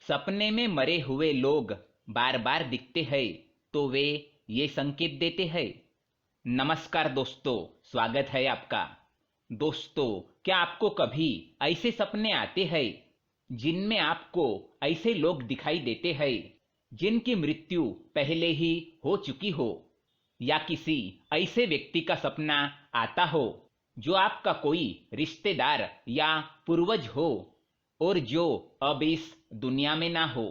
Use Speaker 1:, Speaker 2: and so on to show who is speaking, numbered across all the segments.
Speaker 1: सपने में मरे हुए लोग बार बार दिखते हैं तो वे ये संकेत देते हैं। नमस्कार दोस्तों, स्वागत है आपका। दोस्तों, क्या आपको कभी ऐसे सपने आते हैं जिनमें आपको ऐसे लोग दिखाई देते हैं जिनकी मृत्यु पहले ही हो चुकी हो, या किसी ऐसे व्यक्ति का सपना आता हो जो आपका कोई रिश्तेदार या पूर्वज हो और जो अब इस दुनिया में ना हो।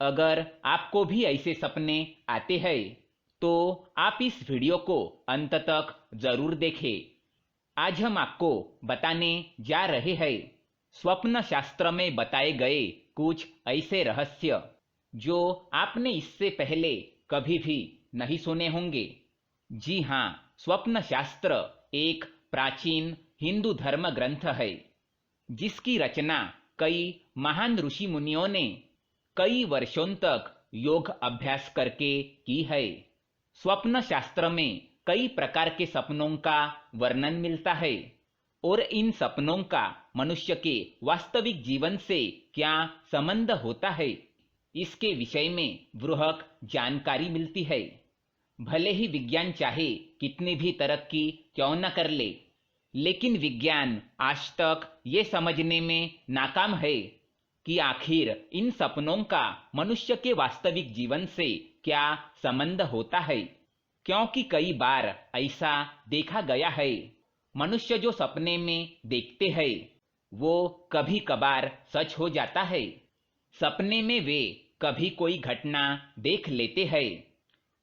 Speaker 1: अगर आपको भी ऐसे सपने आते हैं तो आप इस वीडियो को अंत तक जरूर देखें। आज हम आपको बताने जा रहे हैं स्वप्न शास्त्र में बताए गए कुछ ऐसे रहस्य जो आपने इससे पहले कभी भी नहीं सुने होंगे। जी हाँ, स्वप्न शास्त्र एक प्राचीन हिंदू धर्म ग्रंथ है जिसकी रचना कई महान ऋषि मुनियों ने कई वर्षों तक योग अभ्यास करके की है। स्वप्न शास्त्र में कई प्रकार के सपनों का वर्णन मिलता है और इन सपनों का मनुष्य के वास्तविक जीवन से क्या संबंध होता है, इसके विषय में बृहत जानकारी मिलती है। भले ही विज्ञान चाहे कितनी भी तरक्की क्यों न कर ले, लेकिन विज्ञान आज तक ये समझने में नाकाम है कि आखिर इन सपनों का मनुष्य के वास्तविक जीवन से क्या संबंध होता है। क्योंकि कई बार ऐसा देखा गया है, मनुष्य जो सपने में देखते हैं वो कभी कभार सच हो जाता है। सपने में वे कभी कोई घटना देख लेते हैं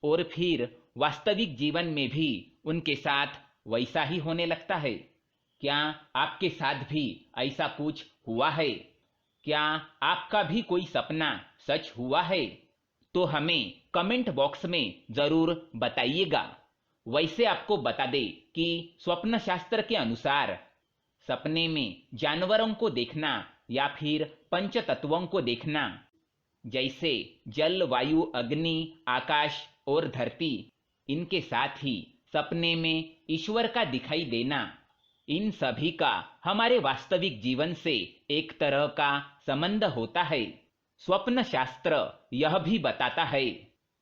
Speaker 1: और फिर वास्तविक जीवन में भी उनके साथ वैसा ही होने लगता है। क्या आपके साथ भी ऐसा कुछ हुआ है? क्या आपका भी कोई सपना सच हुआ है? तो हमें कमेंट बॉक्स में जरूर बताइएगा। वैसे आपको बता दे कि स्वप्न शास्त्र के अनुसार सपने में जानवरों को देखना या फिर पंच तत्वों को देखना, जैसे जल, वायु, अग्नि, आकाश और धरती, इनके साथ ही सपने में ईश्वर का दिखाई देना, इन सभी का हमारे वास्तविक जीवन से एक तरह का संबंध होता है। स्वप्न शास्त्र यह भी बताता है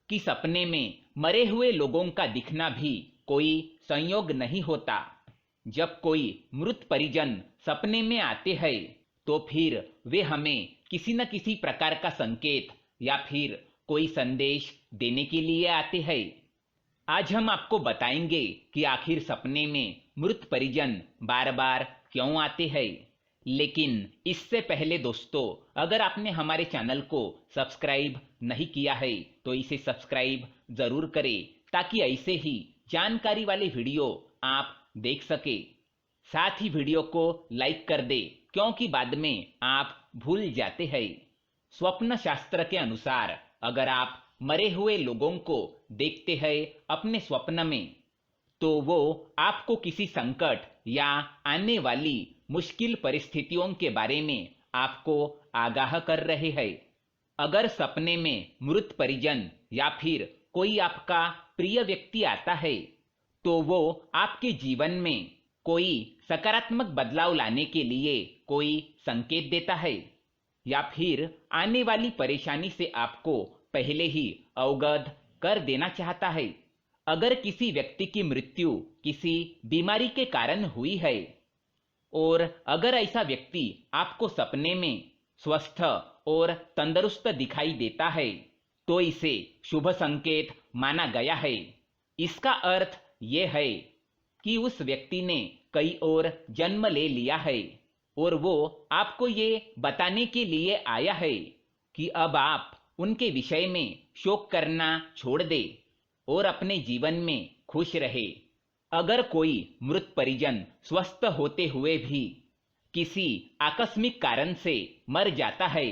Speaker 1: कि सपने में मरे हुए लोगों का दिखना भी कोई संयोग नहीं होता। जब कोई मृत परिजन सपने में आते हैं तो फिर वे हमें किसी न किसी प्रकार का संकेत या फिर कोई संदेश देने के लिए आते हैं। आज हम आपको बताएंगे कि आखिर सपने में मृत परिजन बार बार क्यों आते हैं। लेकिन इससे पहले दोस्तों, अगर आपने हमारे चैनल को सब्सक्राइब नहीं किया है तो इसे सब्सक्राइब जरूर करें ताकि ऐसे ही जानकारी वाले वीडियो आप देख सके। साथ ही वीडियो को लाइक कर दे क्योंकि बाद में आप भूल जाते हैं। स्वप्न शास्त्र के अनुसार अगर आप मरे हुए लोगों को देखते हैं अपने स्वप्न में तो वो आपको किसी संकट या आने वाली मुश्किल परिस्थितियों के बारे में आपको आगाह कर रहे हैं। अगर सपने में मृत परिजन या फिर कोई आपका प्रिय व्यक्ति आता है तो वो आपके जीवन में कोई सकारात्मक बदलाव लाने के लिए कोई संकेत देता है या फिर आने वाली परेशानी से आपको पहले ही अवगत कर देना चाहता है। अगर किसी व्यक्ति की मृत्यु किसी बीमारी के कारण हुई है और अगर ऐसा व्यक्ति आपको सपने में स्वस्थ और तंदुरुस्त दिखाई देता है तो इसे शुभ संकेत माना गया है। इसका अर्थ ये है कि उस व्यक्ति ने कई और जन्म ले लिया है और वो आपको ये बताने के लिए आया है कि अब आप उनके विषय में शोक करना छोड़ दे और अपने जीवन में खुश रहे। अगर कोई मृत परिजन स्वस्थ होते हुए भी किसी आकस्मिक कारण से मर जाता है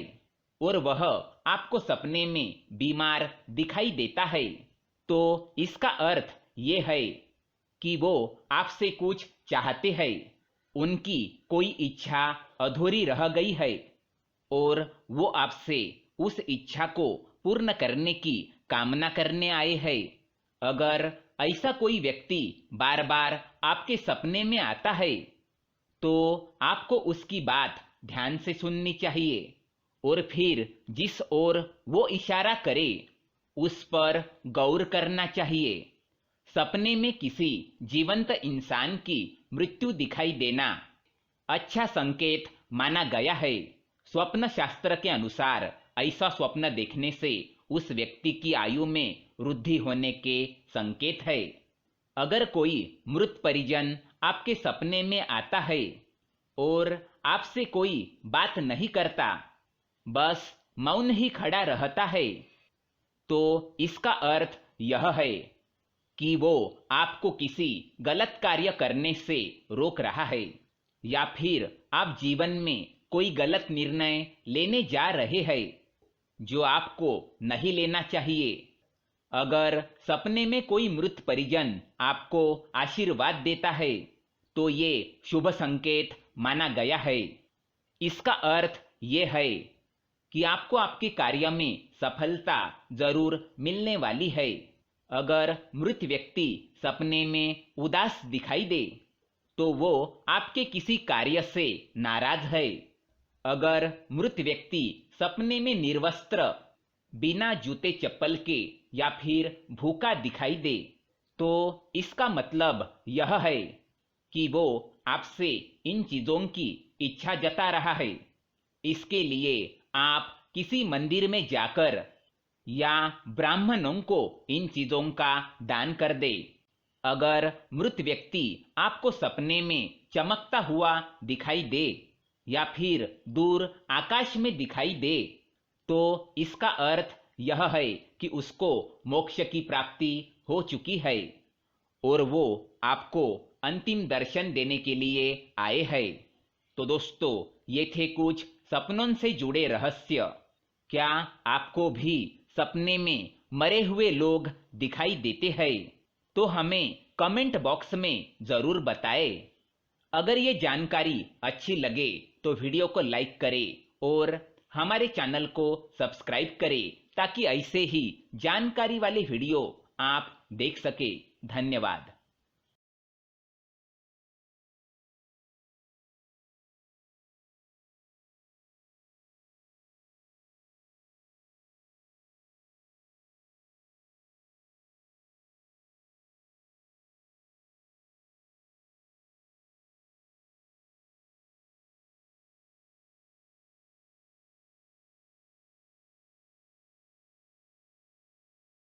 Speaker 1: और वह आपको सपने में बीमार दिखाई देता है तो इसका अर्थ ये है कि वो आपसे कुछ चाहते हैं, उनकी कोई इच्छा अधूरी रह गई है और वो आपसे उस इच्छा को पूर्ण करने की कामना करने आए हैं। अगर ऐसा कोई व्यक्ति बार बार आपके सपने में आता है तो आपको उसकी बात ध्यान से सुननी चाहिए और फिर जिस ओर वो इशारा करे उस पर गौर करना चाहिए। सपने में किसी जीवंत इंसान की मृत्यु दिखाई देना अच्छा संकेत माना गया है। स्वप्न शास्त्र के अनुसार ऐसा स्वप्न देखने से उस व्यक्ति की आयु में वृद्धि होने के संकेत है। अगर कोई मृत परिजन आपके सपने में आता है और आपसे कोई बात नहीं करता, बस मौन ही खड़ा रहता है, तो इसका अर्थ यह है कि वो आपको किसी गलत कार्य करने से रोक रहा है या फिर आप जीवन में कोई गलत निर्णय लेने जा रहे हैं जो आपको नहीं लेना चाहिए। अगर सपने में कोई मृत परिजन आपको आशीर्वाद देता है तो ये शुभ संकेत माना गया है। इसका अर्थ ये है कि आपको आपके कार्य में सफलता जरूर मिलने वाली है। अगर मृत व्यक्ति सपने में उदास दिखाई दे तो वो आपके किसी कार्य से नाराज है। अगर मृत व्यक्ति सपने में निर्वस्त्र, बिना जूते चप्पल के या फिर भूखा दिखाई दे तो इसका मतलब यह है कि वो आपसे इन चीजों की इच्छा जता रहा है। इसके लिए आप किसी मंदिर में जाकर या ब्राह्मणों को इन चीजों का दान कर दे। अगर मृत व्यक्ति आपको सपने में चमकता हुआ दिखाई दे या फिर दूर आकाश में दिखाई दे तो इसका अर्थ यह है कि उसको मोक्ष की प्राप्ति हो चुकी है और वो आपको अंतिम दर्शन देने के लिए आए हैं। तो दोस्तों, ये थे कुछ सपनों से जुड़े रहस्य। क्या आपको भी सपने में मरे हुए लोग दिखाई देते हैं? तो हमें कमेंट बॉक्स में जरूर बताएं। अगर ये जानकारी अच्छी लगे तो वीडियो को लाइक करें और हमारे चैनल को सब्सक्राइब करें ताकि ऐसे ही जानकारी वाले वीडियो आप देख सके। धन्यवाद।